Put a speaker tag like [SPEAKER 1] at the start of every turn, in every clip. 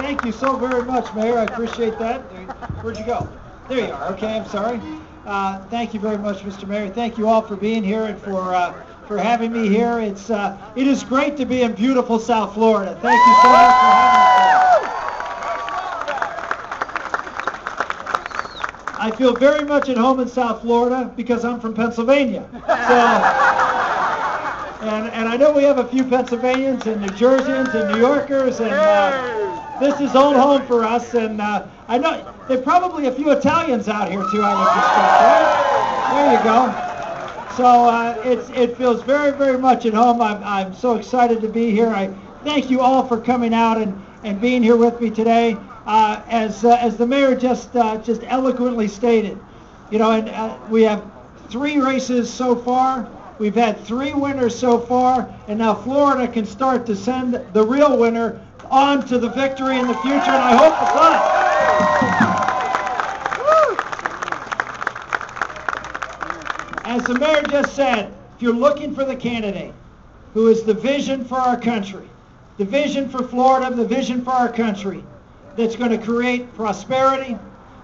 [SPEAKER 1] Thank you so very much, Mayor. I appreciate that. Where'd you go? There you are. Okay, I'm sorry. Thank you very much, Mr. Mayor. Thank you all for being here and for having me here. It is great to be in beautiful South Florida. Thank you so much for having me. I feel very much at home in South Florida because I'm from Pennsylvania. And I know we have a few Pennsylvanians and New Jerseyans and New Yorkers, and this is old home for us. And I know there are probably a few Italians out here too, I would suspect, right? There you go. So it feels very, very much at home. I'm so excited to be here. I thank you all for coming out and being here with me today. As the mayor just eloquently stated, you know, and we have 3 races so far. We've had 3 winners so far, and now Florida can start to send the real winner on to the victory in the future, and I hope it's us. As the mayor just said, if you're looking for the candidate who is the vision for our country, the vision for Florida, the vision for our country, that's going to create prosperity,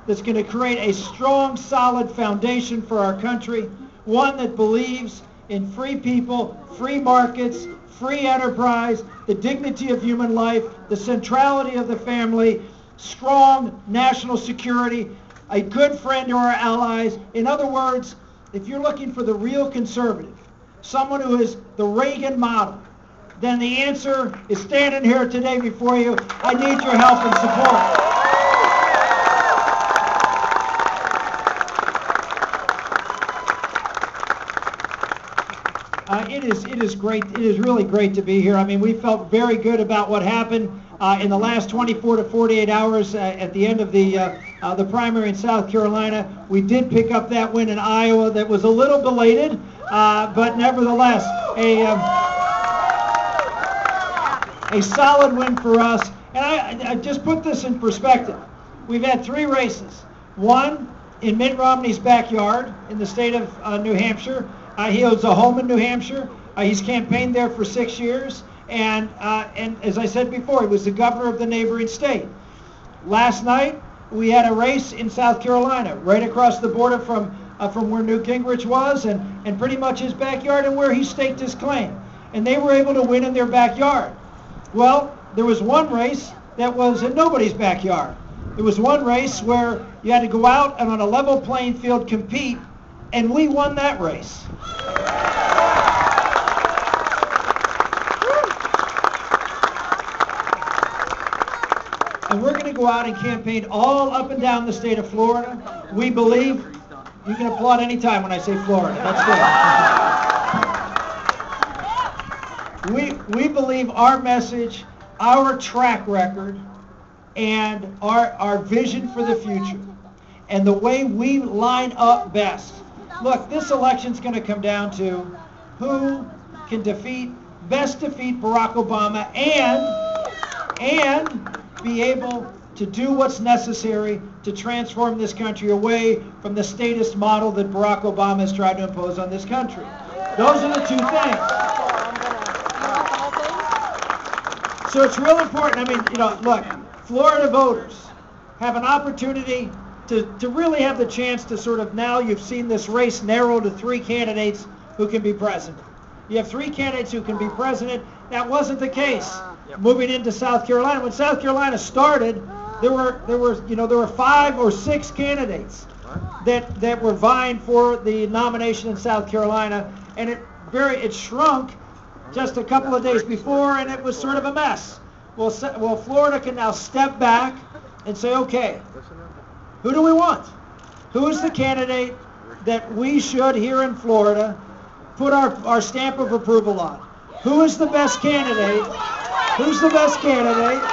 [SPEAKER 1] that's going to create a strong, solid foundation for our country, one that believes in free people, free markets, free enterprise, the dignity of human life, the centrality of the family, strong national security, a good friend to our allies. In other words, if you're looking for the real conservative, someone who is the Reagan model, then the answer is standing here today before you. I need your help and support. It is great. It is really great to be here. I mean, we felt very good about what happened in the last 24 to 48 hours at the end of the primary in South Carolina. We did pick up that win in Iowa that was a little belated, but nevertheless a solid win for us. And I just put this in perspective. We've had 3 races. One in Mitt Romney's backyard in the state of New Hampshire. He owns a home in New Hampshire. He's campaigned there for 6 years. And as I said before, he was the governor of the neighboring state. Last night, we had a race in South Carolina, right across the border from where Newt Gingrich was and pretty much his backyard and where he staked his claim. And they were able to win in their backyard. Well, there was one race that was in nobody's backyard. There was one race where you had to go out and on a level playing field compete, and we won that race. And we're going to go out and campaign all up and down the state of Florida. We believe, you can applaud any time when I say Florida. That's good. We believe our message, our track record, and our vision for the future, and the way we line up best. Look, this election's going to come down to who can best defeat Barack Obama and be able to do what's necessary to transform this country away from the statist model that Barack Obama has tried to impose on this country. Those are the 2 things. So it's real important. I mean, you know, look, Florida voters have an opportunity to really have the chance to sort of, now you've seen this race narrow to 3 candidates who can be president. You have 3 candidates who can be president. That wasn't the case moving into South Carolina. When South Carolina started, there were 5 or 6 candidates that were vying for the nomination in South Carolina, and it shrunk just a couple of days before, and it was sort of a mess. Well, Florida can now step back and say, okay, who do we want? Who is the candidate that we should, here in Florida, put our stamp of approval on? Who is the best candidate? Who's the best candidate?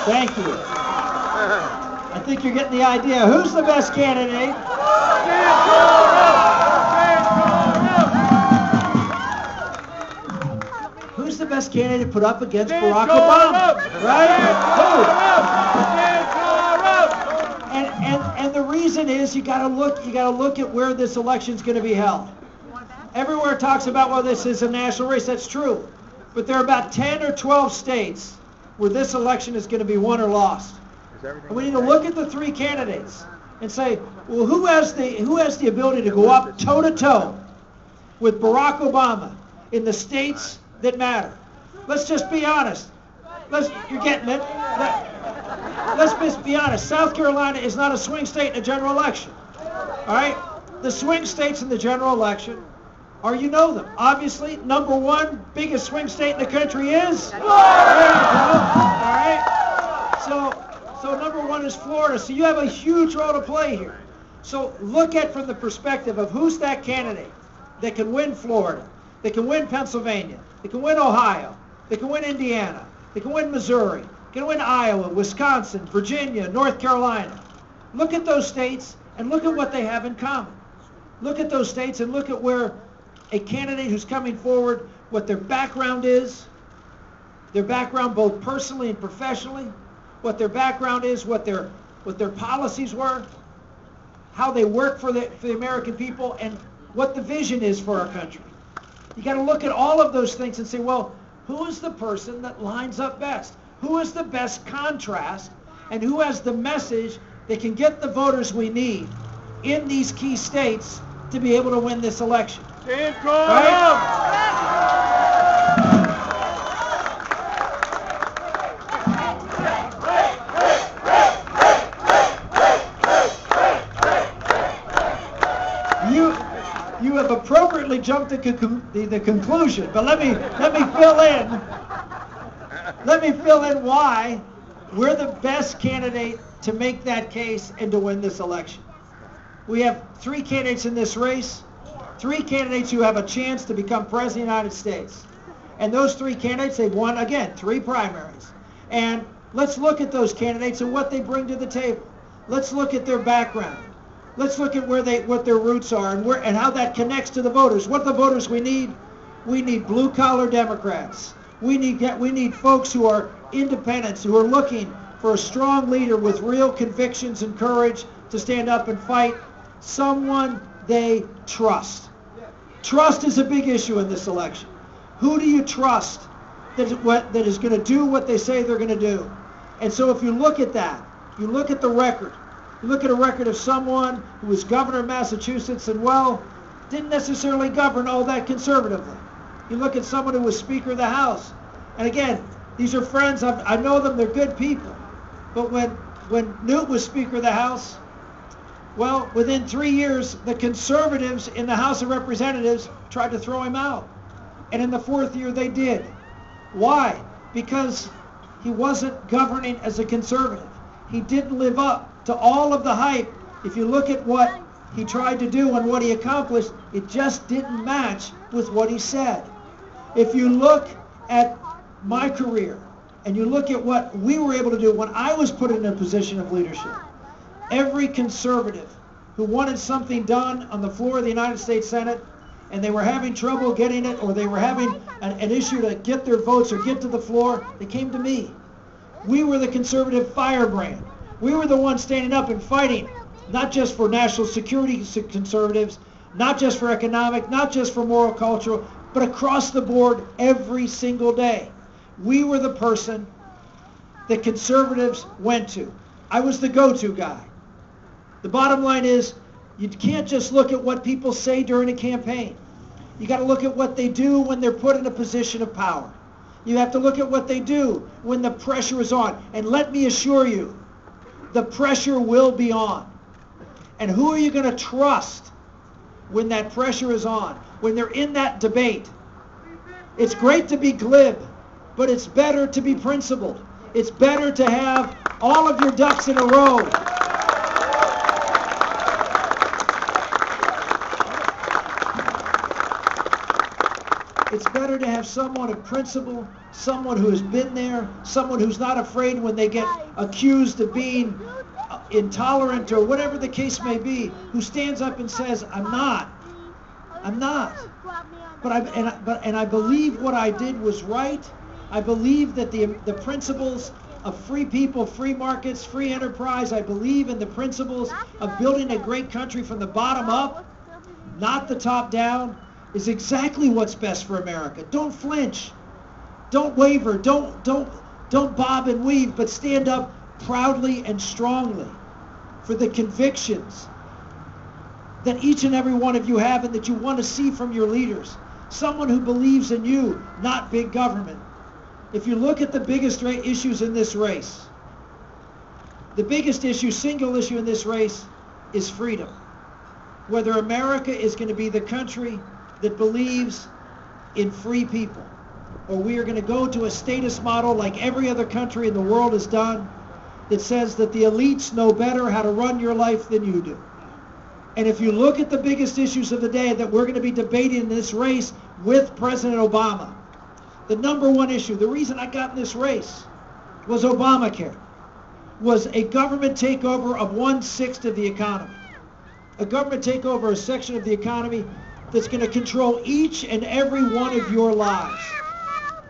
[SPEAKER 1] Thank you. I think you're getting the idea. Who's the best candidate? Who's the best candidate put up against Barack Obama? Right? Who? And the reason is you got to look at where this election's going to be held. Everywhere it talks about, well, this is a national race. That's true. But there are about 10 or 12 states where this election is going to be won or lost. And we need to look at the three candidates and say, well, who has the ability to go up toe-to-toe with Barack Obama in the states that matter? Let's just be honest. You're getting it. Let's just be honest. South Carolina is not a swing state in a general election. All right? The swing states in the general election are, you know them. Obviously, number one biggest swing state in the country is Florida. There you go. All right? So number one is Florida. So you have a huge role to play here. So look at from the perspective of who's that candidate that can win Florida, that can win Pennsylvania, that can win Ohio, that can win Indiana, that can win Missouri, can win Iowa, Wisconsin, Virginia, North Carolina. Look at those states and look at what they have in common. Look at those states and look at where a candidate who's coming forward, what their background is, their background both personally and professionally, what their background is, what their policies were, how they work for the American people, and what the vision is for our country. You got to look at all of those things and say, well, who is the person that lines up best? Who is the best contrast? And who has the message that can get the voters we need in these key states to be able to win this election? Right? You have appropriately jumped to the conclusion, but let me fill in why we're the best candidate to make that case and to win this election. We have three candidates in this race, three candidates who have a chance to become president of the United States. And those three candidates, they've won, again, 3 primaries. And let's look at those candidates and what they bring to the table. Let's look at their background. Let's look at what their roots are and how that connects to the voters. What are the voters we need? We need blue-collar Democrats. We need folks who are independents, who are looking for a strong leader with real convictions and courage to stand up and fight. Someone they trust. Trust is a big issue in this election. Who do you trust that is going to do what they say they're going to do? And so if you look at that, you look at the record, you look at a record of someone who was governor of Massachusetts and, well, didn't necessarily govern all that conservatively. You look at someone who was Speaker of the House. And again, these are friends. I know them. They're good people. But when Newt was Speaker of the House, well, within 3 years, the conservatives in the House of Representatives tried to throw him out. And in the 4th year, they did. Why? Because he wasn't governing as a conservative. He didn't live up to all of the hype. If you look at what he tried to do and what he accomplished, it just didn't match with what he said. If you look at my career and you look at what we were able to do when I was put in a position of leadership, every conservative who wanted something done on the floor of the United States Senate and they were having trouble getting it, or they were having an issue to get their votes or get to the floor, they came to me. We were the conservative firebrand. We were the ones standing up and fighting, not just for national security conservatives, not just for economic, not just for moral cultural, but across the board every single day. We were the person that conservatives went to. I was the go-to guy. The bottom line is, you can't just look at what people say during a campaign. You got to look at what they do when they're put in a position of power. You have to look at what they do when the pressure is on. And let me assure you, the pressure will be on. And who are you going to trust when that pressure is on? When they're in that debate? It's great to be glib, but it's better to be principled. It's better to have all of your ducks in a row. It's better to have someone of principle, someone who has been there, someone who's not afraid when they get accused of being intolerant or whatever the case may be, who stands up and says, I'm not. But I believe what I did was right. I believe that the principles of free people, free markets, free enterprise. I believe in the principles of building a great country from the bottom up, not the top down, is exactly what's best for America. Don't flinch. Don't waver. Don't bob and weave, but stand up proudly and strongly for the convictions that each and every one of you have and that you want to see from your leaders. Someone who believes in you, not big government. If you look at the biggest issues in this race, the biggest issue, single issue in this race, is freedom. Whether America is going to be the country that believes in free people, or we are going to go to a status model like every other country in the world has done, that says that the elites know better how to run your life than you do. And if you look at the biggest issues of the day that we're going to be debating in this race with President Obama, the number one issue, the reason I got in this race, was Obamacare, was a government takeover of 1/6 of the economy. A government takeover, a section of the economy that's going to control each and every one of your lives.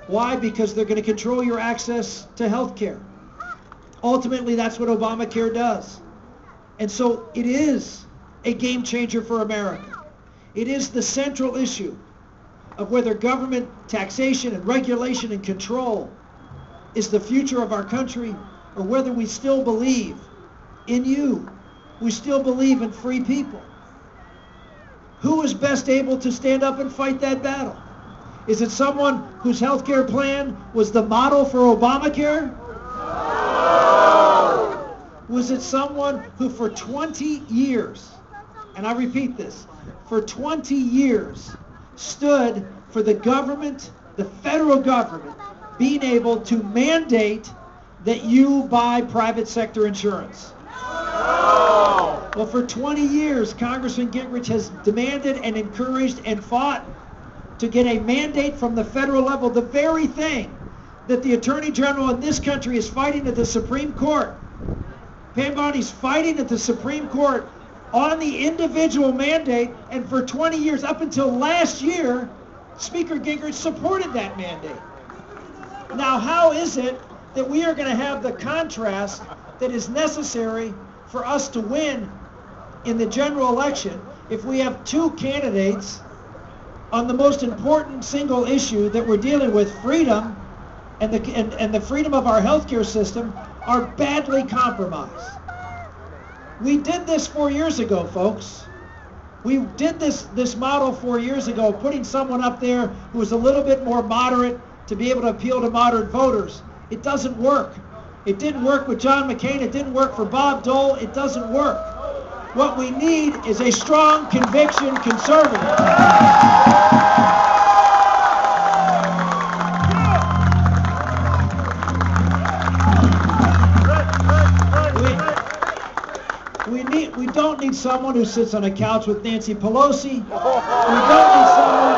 [SPEAKER 1] Why? Because they're going to control your access to health care. Ultimately, that's what Obamacare does. And so it is a game changer for America. It is the central issue of whether government taxation and regulation and control is the future of our country, or whether we still believe in you. We still believe in free people. Who is best able to stand up and fight that battle? Is it someone whose health care plan was the model for Obamacare? No. Was it someone who for 20 years, and I repeat this, for 20 years stood for the government, the federal government, being able to mandate that you buy private sector insurance? No. Well, for 20 years, Congressman Gingrich has demanded and encouraged and fought to get a mandate from the federal level, the very thing that the Attorney General in this country is fighting at the Supreme Court. Pam Bondi's fighting at the Supreme Court on the individual mandate, and for 20 years, up until last year, Speaker Gingrich supported that mandate. Now, how is it that we are going to have the contrast that is necessary for us to win in the general election if we have two candidates on the most important single issue that we're dealing with, freedom, and the freedom of our healthcare system, are badly compromised? We did this 4 years ago, folks. We did this model 4 years ago, putting someone up there who was a little bit more moderate to be able to appeal to moderate voters. It doesn't work. It didn't work with John McCain. It didn't work for Bob Dole. It doesn't work. What we need is a strong conviction conservative. We don't need someone who sits on a couch with Nancy Pelosi. We don't need someone...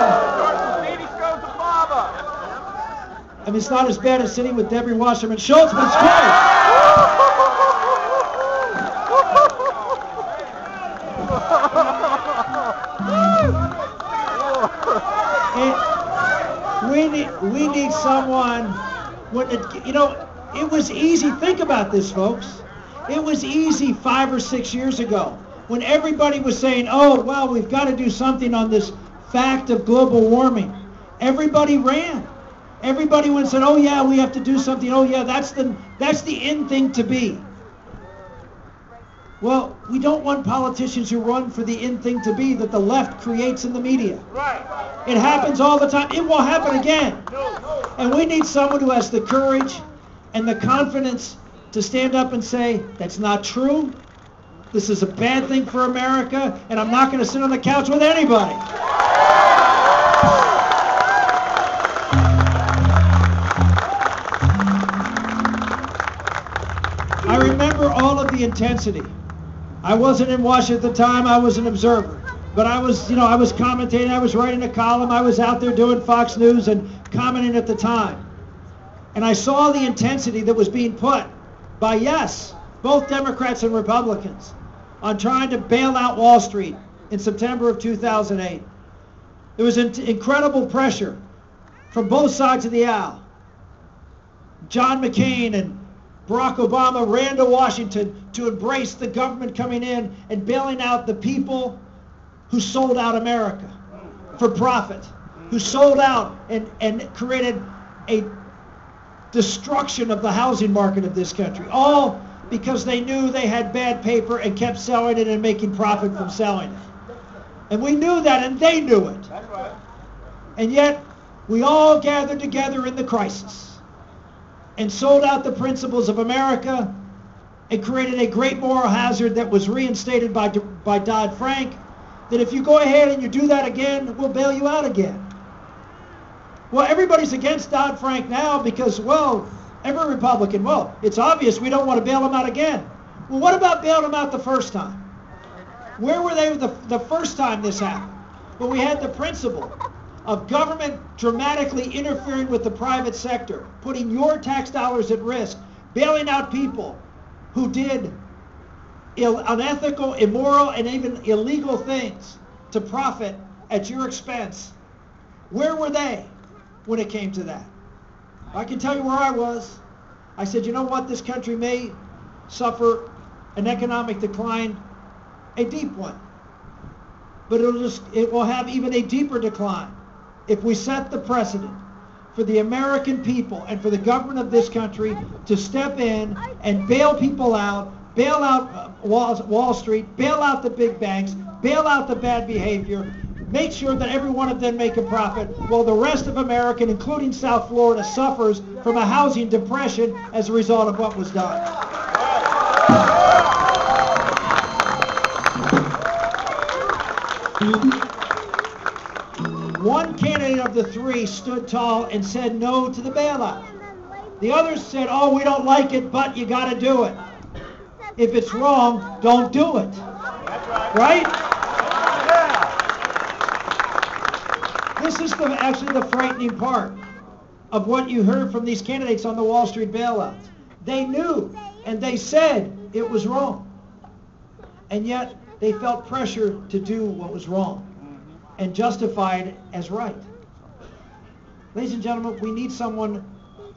[SPEAKER 1] I mean, it's not as bad as sitting with Debbie Wasserman Schultz, but it's great. We need someone when it was easy. Think about this, folks. It was easy 5 or 6 years ago when everybody was saying, oh, well, we've got to do something on this fact of global warming. Everybody ran. Everybody went and said, oh, yeah, we have to do something. Oh, yeah, that's the in thing to be. Well, we don't want politicians who run for the in thing to be that the left creates in the media. Right. It happens all the time. It will happen again. And we need someone who has the courage and the confidence to stand up and say, that's not true. This is a bad thing for America, and I'm not going to sit on the couch with anybody. I remember all of the intensity. I wasn't in Washington at the time. I was an observer. But I was commentating. I was writing a column. I was out there doing Fox News and commenting at the time. And I saw the intensity that was being put by, yes, both Democrats and Republicans on trying to bail out Wall Street in September of 2008. There was incredible pressure from both sides of the aisle. John McCain and Barack Obama ran to Washington to embrace the government coming in and bailing out the people who sold out America for profit, who sold out and created a destruction of the housing market of this country, all because they knew they had bad paper and kept selling it and making profit from selling it. And we knew that, and they knew it.
[SPEAKER 2] That's right.
[SPEAKER 1] And yet, we all gathered together in the crisis and sold out the principles of America and created a great moral hazard that was reinstated by Dodd-Frank, that if you go ahead and you do that again, we'll bail you out again. Well, everybody's against Dodd-Frank now because, well, every Republican, well, it's obvious we don't want to bail them out again. Well, what about bailing them out the first time? Where were they the first time this happened? Well, we had the principle of government dramatically interfering with the private sector, putting your tax dollars at risk, bailing out people who did unethical, immoral, and even illegal things to profit at your expense. Where were they when it came to that? I can tell you where I was. I said, you know what, this country may suffer an economic decline, a deep one, but it will have even a deeper decline if we set the precedent for the American people and for the government of this country to step in and bail people out, bail out Wall Street, bail out the big banks, bail out the bad behavior, make sure that every one of them make a profit, while the rest of America, including South Florida, suffers from a housing depression as a result of what was done. One candidate of the three stood tall and said no to the bailout. The others said, oh, we don't like it, but you got to do it. If it's wrong, don't do it. Right? This is actually the frightening part of what you heard from these candidates on the Wall Street bailouts. They knew and they said it was wrong. And yet they felt pressure to do what was wrong and justify it as right. Ladies and gentlemen, we need someone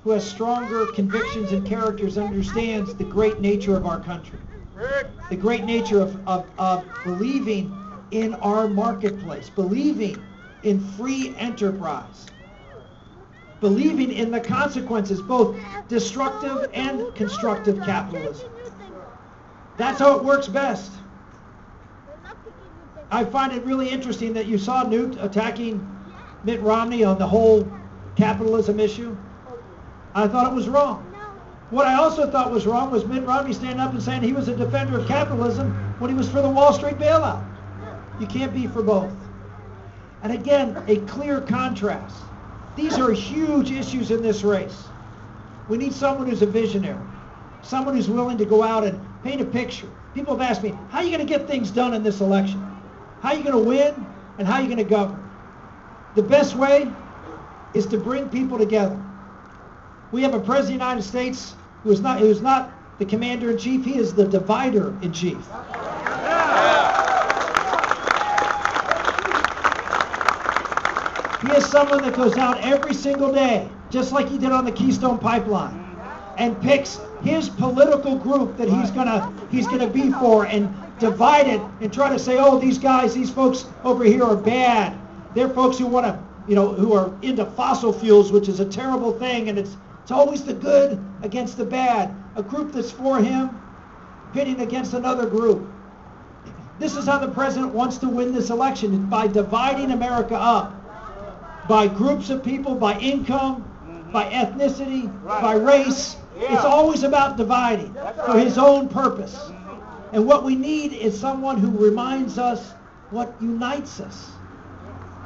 [SPEAKER 1] who has stronger convictions and characters and understands the great nature of our country, the great nature of believing in our marketplace, believing in free enterprise, believing in the consequences, both destructive and constructive capitalism. That's how it works best. I find it really interesting that you saw Newt attacking Mitt Romney on the whole capitalism issue. I thought it was wrong. What I also thought was wrong was Mitt Romney standing up and saying he was a defender of capitalism when he was for the Wall Street bailout. You can't be for both. And again, a clear contrast. These are huge issues in this race. We need someone who's a visionary, someone who's willing to go out and paint a picture. People have asked me, how are you going to get things done in this election? How are you going to win and how are you going to govern? The best way is to bring people together. We have a president of the United States who is not the commander-in-chief, he is the divider-in-chief. He is someone that goes out every single day, just like he did on the Keystone Pipeline, and picks his political group that he's gonna be for and divide it and try to say, oh, these folks over here are bad. They're folks who want to, who are into fossil fuels, which is a terrible thing, and it's always the good against the bad. A group that's for him pitting against another group. This is how the president wants to win this election, by dividing America up by groups of people, by income, by ethnicity, by race. It's always about dividing for his own purpose. And what we need is someone who reminds us what unites us.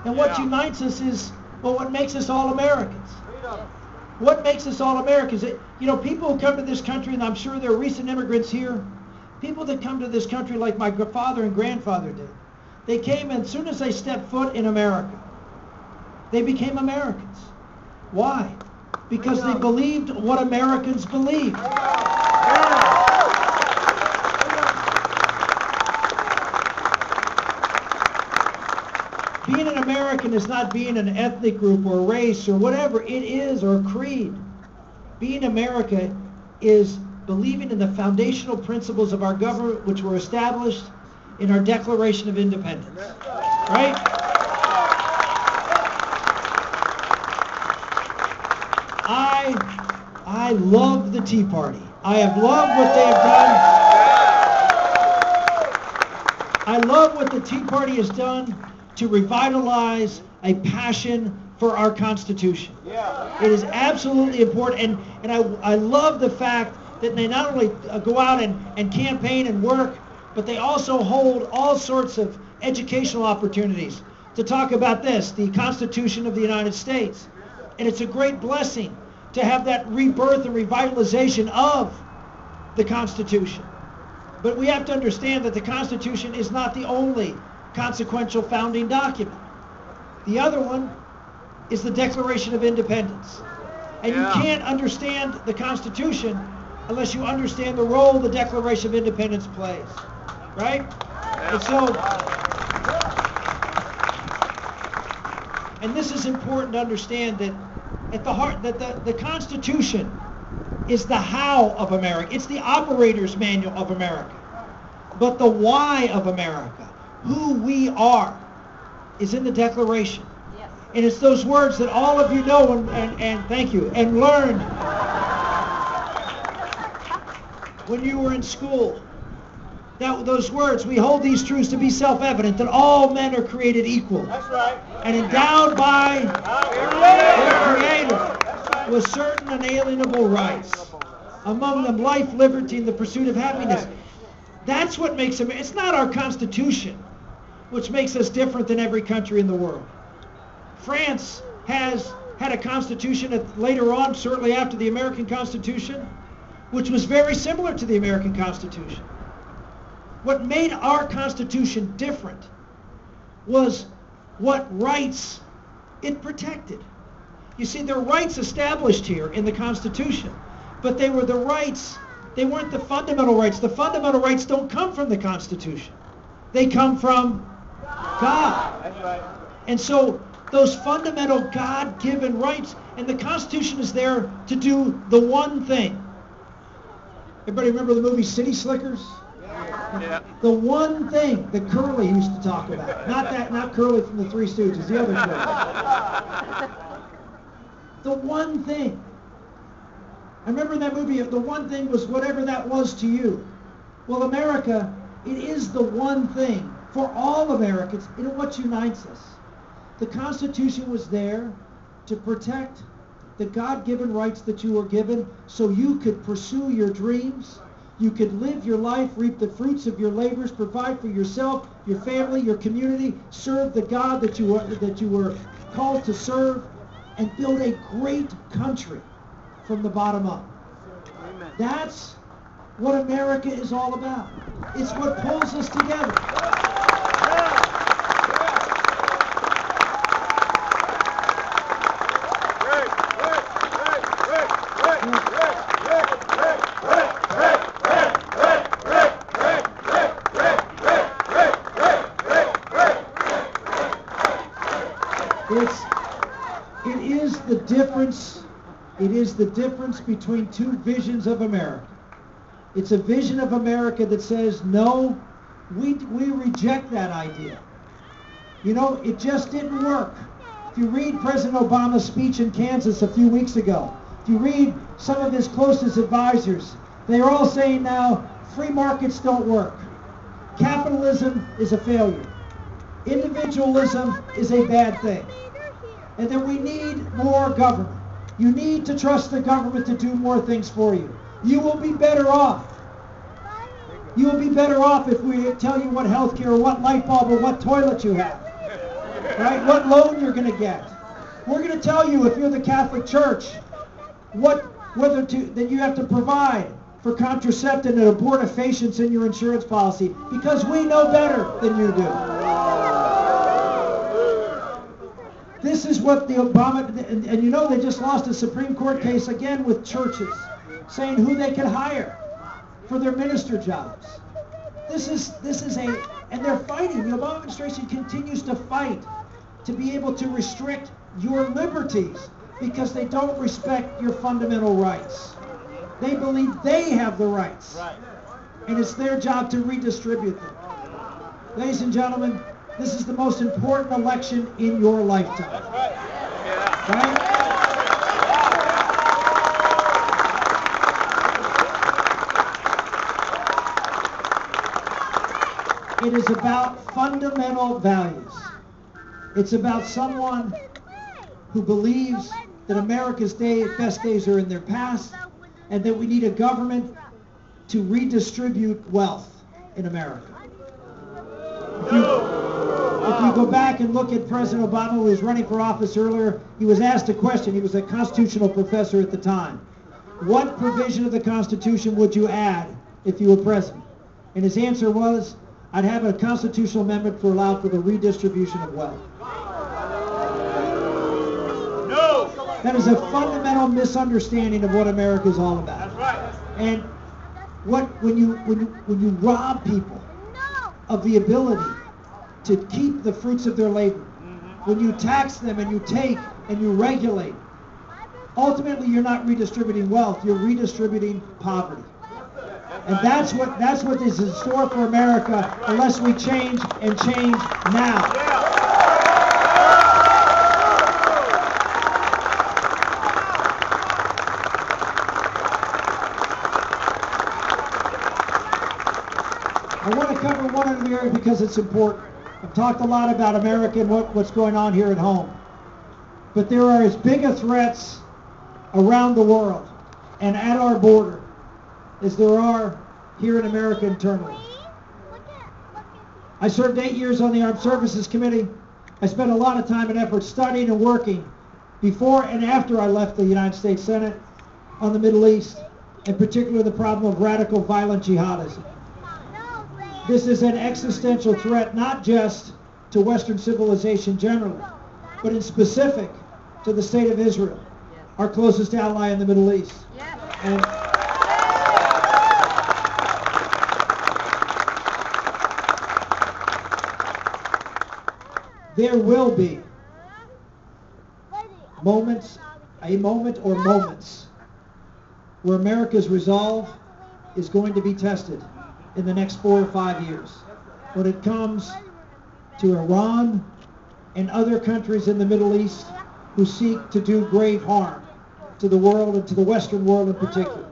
[SPEAKER 1] And what unites us is, what makes us all Americans. What makes us all Americans? People who come to this country, and I'm sure there are recent immigrants here, people that come to this country like my father and grandfather did. They came, and as soon as they stepped foot in America, they became Americans. Why? Because they believed what Americans believed. Being an American is not being an ethnic group or race or whatever it is, or a creed. Being America is believing in the foundational principles of our government, which were established in our Declaration of Independence. Right? I love the Tea Party. I have loved what they have done. I love what the Tea Party has done to revitalize a passion for our Constitution. It is absolutely important, and I love the fact that they not only go out and campaign and work, but they also hold all sorts of educational opportunities to talk about this, the Constitution of the United States. And it's a great blessing to have that rebirth and revitalization of the Constitution. But we have to understand that the Constitution is not the only consequential founding document. The other one is the Declaration of Independence. And you can't understand the Constitution unless you understand the role the Declaration of Independence plays. Right? And so, and this is important to understand, that at the heart, that the Constitution is the how of America. It's the operator's manual of America. But the why of America, who we are, is in the Declaration. Yes. And it's those words that all of you know and thank you, and learned when you were in school. Those words, we hold these truths to be self-evident, that all men are created equal. That's right. And endowed by their Creator with certain unalienable rights. Among them, life, liberty, and the pursuit of happiness. That's what makes America. It's not our Constitution which makes us different than every country in the world. France has had a constitution later on, certainly after the American Constitution, which was very similar to the American Constitution. What made our Constitution different was what rights it protected. You see, there are rights established here in the Constitution, but they were the rights, they weren't the fundamental rights. The fundamental rights don't come from the Constitution. They come from God. That's right. And so those fundamental God-given rights, and the Constitution is there to do the one thing. Everybody remember the movie City Slickers? Yeah. The one thing that Curly used to talk about. Not Curly from the Three Stooges, the other Curly. The one thing. I remember in that movie, the one thing was whatever that was to you. Well, America, it is the one thing for all Americans. It is what unites us. The Constitution was there to protect the God-given rights that you were given so you could pursue your dreams. You could live your life, reap the fruits of your labors, provide for yourself, your family, your community, serve the God that you were called to serve, and build a great country from the bottom up. Amen. That's what America is all about. It's what pulls us together. It is the difference between two visions of America. It's a vision of America that says, no, we reject that idea. You know, it just didn't work. If you read President Obama's speech in Kansas a few weeks ago, if you read some of his closest advisors, they're all saying now, free markets don't work. Capitalism is a failure. Individualism is a bad thing. And that we need more government. You need to trust the government to do more things for you. You will be better off. You will be better off if we tell you what health care or what light bulb or what toilet you have. Right? What loan you're going to get. We're going to tell you, if you're the Catholic Church, that you have to provide for contraceptive and abortifacients in your insurance policy, because we know better than you do. This is what the Obama, and you know they just lost a Supreme Court case again with churches, saying who they can hire for their minister jobs. This is and they're fighting. The Obama administration continues to fight to be able to restrict your liberties because they don't respect your fundamental rights. They believe they have the rights. And it's their job to redistribute them. Ladies and gentlemen, this is the most important election in your lifetime. Right? It is about fundamental values. It's about someone who believes that America's best days are in their past and that we need a government to redistribute wealth in America. If you go back and look at President Obama, who was running for office earlier, he was asked a question. He was a constitutional professor at the time. What provision of the Constitution would you add if you were president? And his answer was, I'd have a constitutional amendment to allow for the redistribution of wealth. No! That is a fundamental misunderstanding of what America is all about. That's right. And when you rob people of the ability to keep the fruits of their labor, when you tax them and you take and you regulate, ultimately you're not redistributing wealth, you're redistributing poverty. And that's what is in store for America unless we change and change now. I want to cover one other area because it's important. I've talked a lot about America and what's going on here at home. But there are as big a threats around the world and at our border as there are here in America internally. I served 8 years on the Armed Services Committee. I spent a lot of time and effort studying and working before and after I left the United States Senate on the Middle East, in particular the problem of radical violent jihadism. This is an existential threat not just to Western civilization generally, but in specific to the State of Israel, our closest ally in the Middle East. And there will be a moment or moments where America's resolve is going to be tested in the next 4 or 5 years when it comes to Iran and other countries in the Middle East who seek to do grave harm to the world and to the Western world in particular.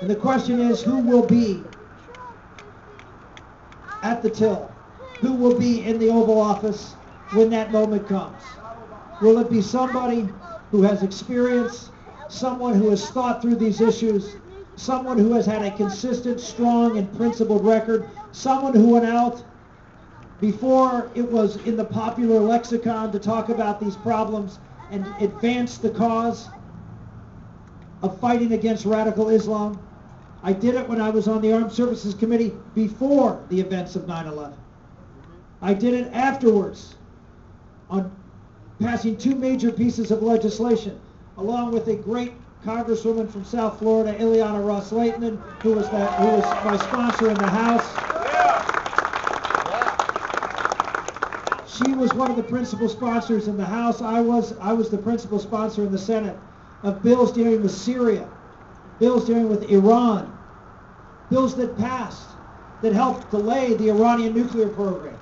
[SPEAKER 1] And the question is, who will be at the till? Who will be in the Oval Office when that moment comes? Will it be somebody who has experience, someone who has thought through these issues, someone who has had a consistent, strong, and principled record, someone who went out before it was in the popular lexicon to talk about these problems and advance the cause of fighting against radical Islam? I did it when I was on the Armed Services Committee before the events of 9/11. I did it afterwards on passing 2 major pieces of legislation, along with a great Congresswoman from South Florida, Ileana Ross-Lehtinen, who was my sponsor in the House. She was one of the principal sponsors in the House. I was the principal sponsor in the Senate of bills dealing with Syria, bills dealing with Iran, bills that passed that helped delay the Iranian nuclear program.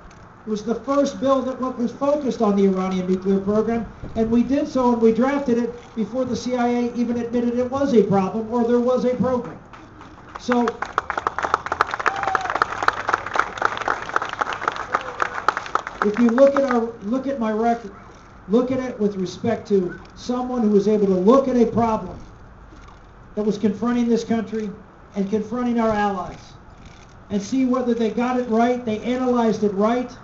[SPEAKER 1] It was the first bill that was focused on the Iranian nuclear program, and we did so and we drafted it before the CIA even admitted it was a problem or there was a program. So if you look at my record, look at it with respect to someone who was able to look at a problem that was confronting this country and confronting our allies and see whether they got it right, they analyzed it right,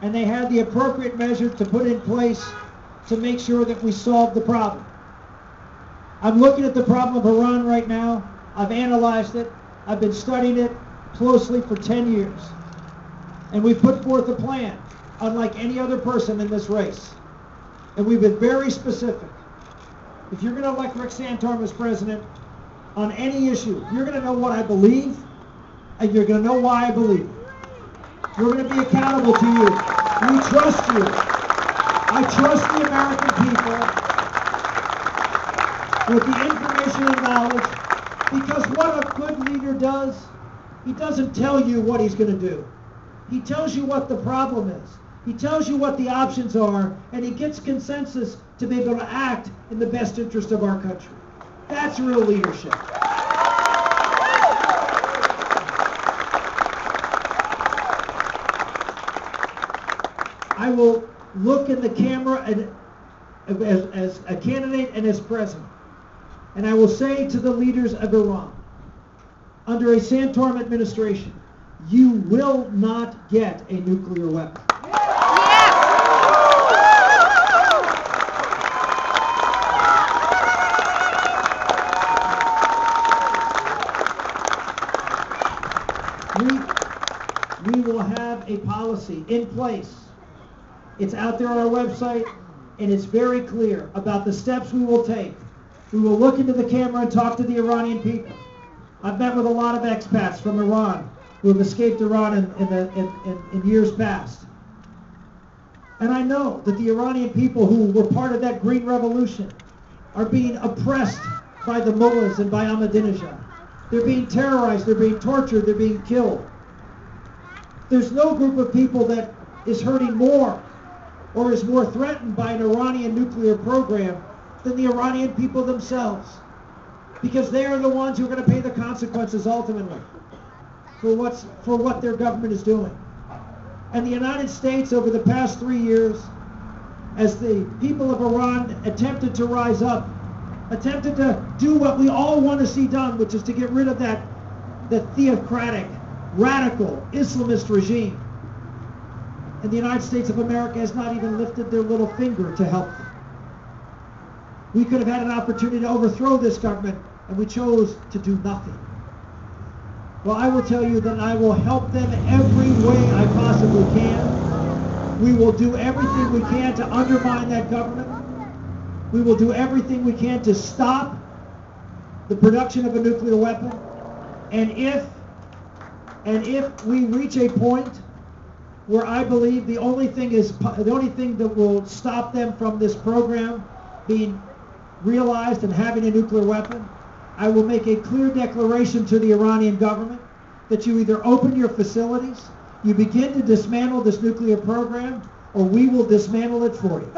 [SPEAKER 1] and they had the appropriate measure to put in place to make sure that we solved the problem. I'm looking at the problem of Iran right now. I've analyzed it. I've been studying it closely for 10 years. And we've put forth a plan, unlike any other person in this race. And we've been very specific. If you're going to elect Rick Santorum as president on any issue, you're going to know what I believe, and you're going to know why I believe it. We're going to be accountable to you. We trust you. I trust the American people with the information and knowledge Because what a good leader does, he doesn't tell you what he's going to do. He tells you what the problem is. He tells you what the options are, and he gets consensus to be able to act in the best interest of our country. That's real leadership. I will look in the camera as a candidate and as president, and I will say to the leaders of Iran, under a Santorum administration, you will not get a nuclear weapon. We will have a policy in place. It's out there on our website, and it's very clear about the steps we will take. We will look into the camera and talk to the Iranian people. I've met with a lot of expats from Iran who have escaped Iran in years past. And I know that the Iranian people who were part of that Green Revolution are being oppressed by the mullahs and by Ahmadinejad. They're being terrorized, they're being tortured, they're being killed. There's no group of people that is hurting more or is more threatened by an Iranian nuclear program than the Iranian people themselves, because they are the ones who are going to pay the consequences ultimately for what their government is doing. And the United States, over the past 3 years, as the people of Iran attempted to rise up, attempted to do what we all want to see done, which is to get rid of the theocratic, radical Islamist regime. And the United States of America has not even lifted their little finger to help them. We could have had an opportunity to overthrow this government, and we chose to do nothing. Well, I will tell you that I will help them every way I possibly can. We will do everything we can to undermine that government. We will do everything we can to stop the production of a nuclear weapon. And if we reach a point where I believe the only thing that will stop them from this program being realized and having a nuclear weapon, I will make a clear declaration to the Iranian government that you either open your facilities, you begin to dismantle this nuclear program, or we will dismantle it for you.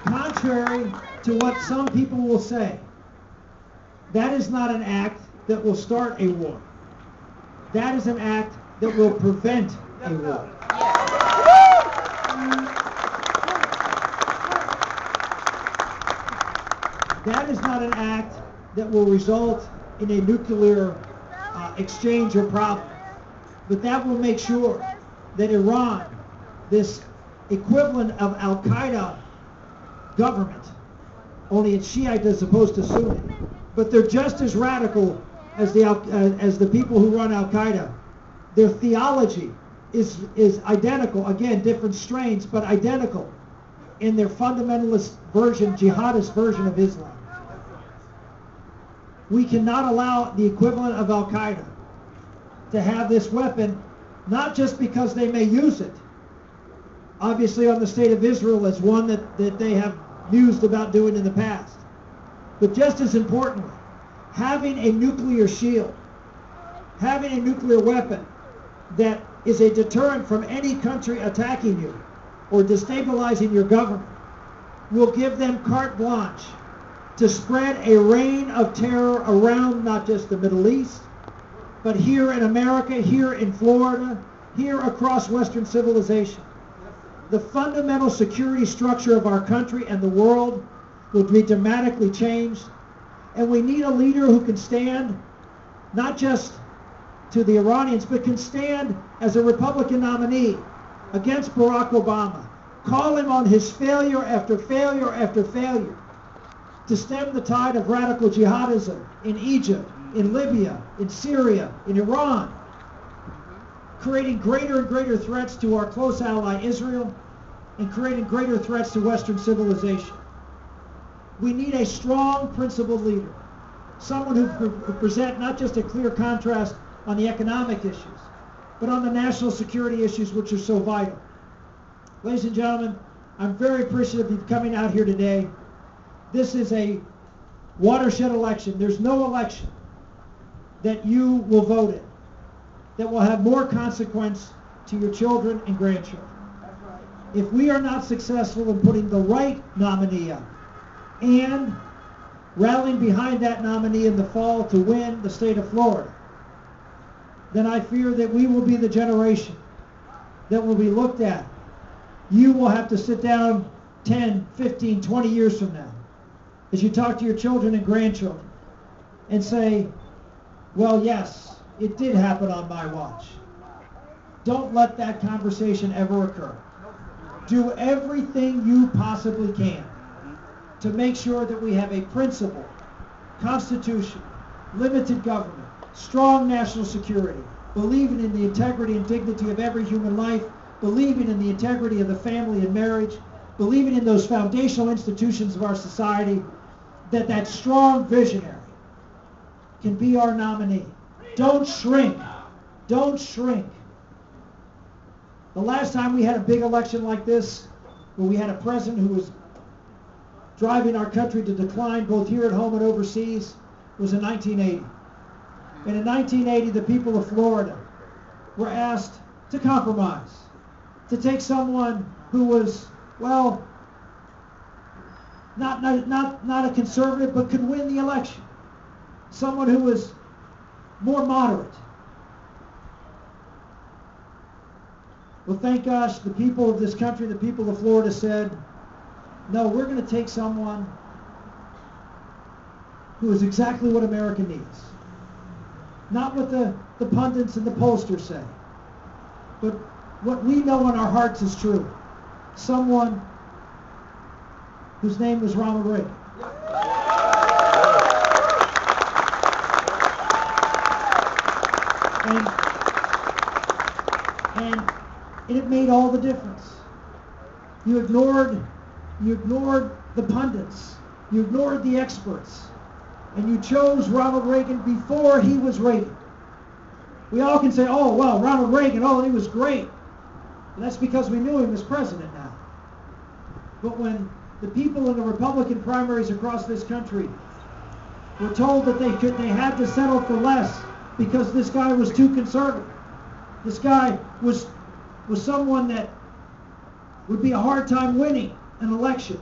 [SPEAKER 1] Contrary to what some people will say, that is not an act that will start a war. That is an act that will prevent a war. That is not an act that will result in a nuclear exchange or problem. But that will make sure that Iran, this equivalent of Al-Qaeda government, only it's Shiite as opposed to Sunni, but they're just as radical as the people who run Al-Qaeda. Their theology is identical, again, different strains, but identical in their fundamentalist version, jihadist version of Islam. We cannot allow the equivalent of Al-Qaeda to have this weapon, not just because they may use it, obviously on the state of Israel as one that they have mused about doing in the past, but just as importantly, having a nuclear shield, having a nuclear weapon that is a deterrent from any country attacking you or destabilizing your government will give them carte blanche to spread a reign of terror around not just the Middle East, but here in America, here in Florida, here across Western civilization. The fundamental security structure of our country and the world will be dramatically changed, and we need a leader who can stand not just to the Iranians, but can stand as a Republican nominee against Barack Obama, call him on his failure after failure after failure to stem the tide of radical jihadism in Egypt, in Libya, in Syria, in Iran, creating greater and greater threats to our close ally Israel, and creating greater threats to Western civilization. We need a strong, principled leader. Someone who could present not just a clear contrast on the economic issues, but on the national security issues which are so vital. Ladies and gentlemen, I'm very appreciative of you coming out here today. This is a watershed election. There's no election that you will vote in that will have more consequence to your children and grandchildren. If we are not successful in putting the right nominee up and rallying behind that nominee in the fall to win the state of Florida, then I fear that we will be the generation that will be looked at. You will have to sit down 10, 15, 20 years from now as you talk to your children and grandchildren and say, well, yes, it did happen on my watch. Don't let that conversation ever occur. Do everything you possibly can to make sure that we have a principled constitution, limited government, strong national security, believing in the integrity and dignity of every human life, believing in the integrity of the family and marriage, believing in those foundational institutions of our society, that strong visionary can be our nominee. Don't shrink. Don't shrink. The last time we had a big election like this, where we had a president who was driving our country to decline both here at home and overseas, was in 1980. And in 1980, the people of Florida were asked to compromise, to take someone who was, well, not a conservative, but could win the election. Someone who was more moderate. Well, thank gosh, the people of this country, the people of Florida said, no, we're going to take someone who is exactly what America needs. Not what the pundits and the pollsters say, but what we know in our hearts is true. Someone whose name was Ronald Reagan. And it made all the difference. You ignored the pundits. You ignored the experts. And you chose Ronald Reagan before he was Reagan. We all can say, oh, well, Ronald Reagan, oh, he was great. And that's because we knew him as president now. But when the people in the Republican primaries across this country were told that they had to settle for less because this guy was too conservative, this guy was someone that would be a hard time winning an election.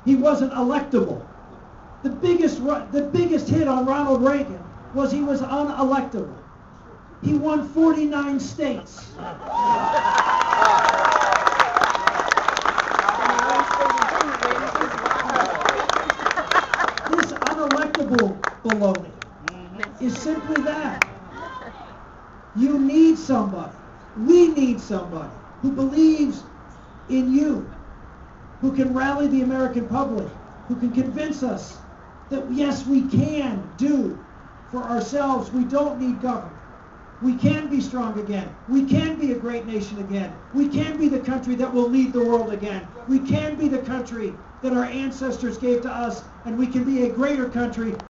[SPEAKER 1] He wasn't electable. The biggest hit on Ronald Reagan was he was unelectable. He won 49 states. This unelectable baloney is simply that. You need somebody. We need somebody who believes in you, who can rally the American public, who can convince us that yes, we can do for ourselves. We don't need government. We can be strong again. We can be a great nation again. We can be the country that will lead the world again. We can be the country that our ancestors gave to us, and we can be a greater country